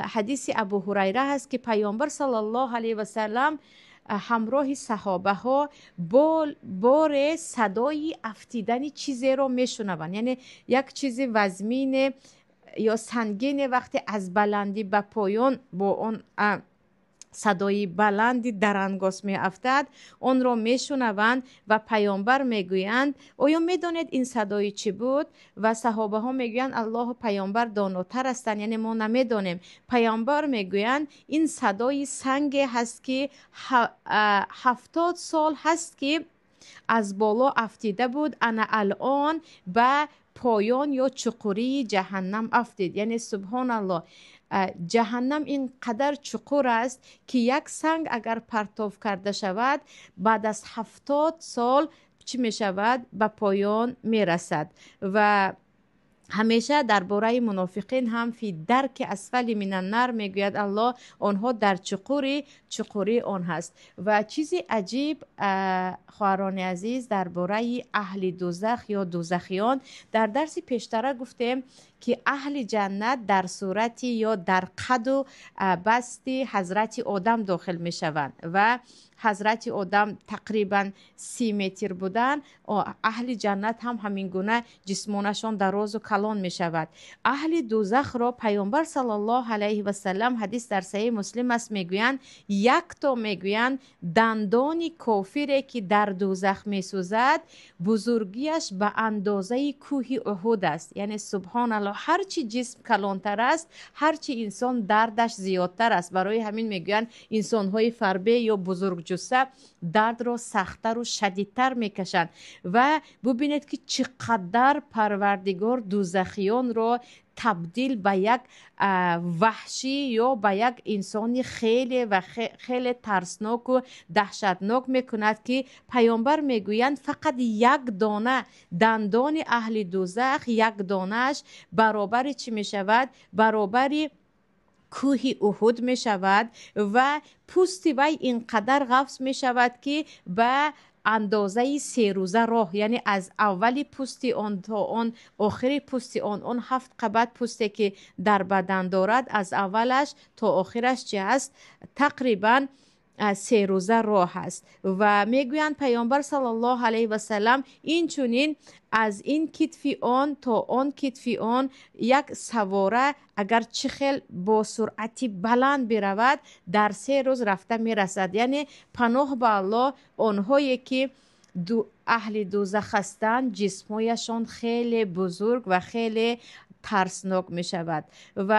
حدیث ابو هریره هست که پیامبر صلی الله علیه و سلم همراه صحابه ها بار صدای افتیدن چیزی رو میشنوند. یعنی یک چیز وزمین یا سنگین وقتی از بلندی به پایان با اون صدای بلندی درنگاس می افتد، اون را می شنوند و پیامبر می گویند آیا می دانید این صدای چی بود؟ و صحابه ها می گویند الله و پیامبر داناتر هستند، یعنی ما نمی دانیم. پیامبر می گویند این صدای سنگ هست که 70 سال هست که از بالا افتیده بود، انا الان به پایان یا چقوری جهنم افتید. یعنی سبحان الله، جهنم اینقدر چقور است که یک سنگ اگر پرتاب کرده شود بعد از 70 سال چی می شود؟ به پایان می رسد. و همیشه درباره منافقین هم فی درک اسفل من النار میگوید الله آنها در چقوری آن هست. و چیزی عجیب خواهران عزیز درباره اهل دوزخ یا دوزخیان، در درس پیشتر گفتیم که اهل جنت در صورتی یا در قد و بستی حضرت آدم داخل می شوند و حضرت آدم تقریبا 30 متر بودن. اهل جنت هم همین گونه جسمانشان دراز و کلان می شود. اهل دوزخ را پیامبر صلی الله علیه و سلم حدیث در صحیح مسلم است میگویند یک تا میگویند دندان کافری که در دوزخ می سوزد بزرگیش به اندازه کوه احد است. یعنی سبحان الله، هرچی جسم کلانتر است هرچی انسان دردش زیادتر است. برای همین میگویند انسان های فربه یا بزرگ جثه درد را سختتر و شدیدتر میکشند. و ببینید که چقدر پروردگار دوزخیان را تبدیل به یک وحشی یا به یک انسانی خیلی ترسناک و دهشتناک میکند که پیامبر میگویند فقط یک دانه دندان اهل دوزخ، یک دانهش برابر چی میشود؟ برابر کوه احد می شود و پوست وی اینقدر غفص می شود که به اندازه 3 روزه راه، یعنی از اولی پوستی آن تا آن آخری پوستی آن 7 قبط پوستی که در بدن دارد از اولش تا آخرش چه است؟ تقریبا 3 روزه راه است. و میگویند پیامبر صلی الله علیه و سلم این چونین از این کتفی آن تا آن کتفی آن یک سواره اگر چه خیل با سرعتی بلند برود در 3 روز رفته میرسد. یعنی پناه به الله، آنهایی که اهل دوزخ هستند جسمایشان خیلی بزرگ و خیلی ترسناک می شود. و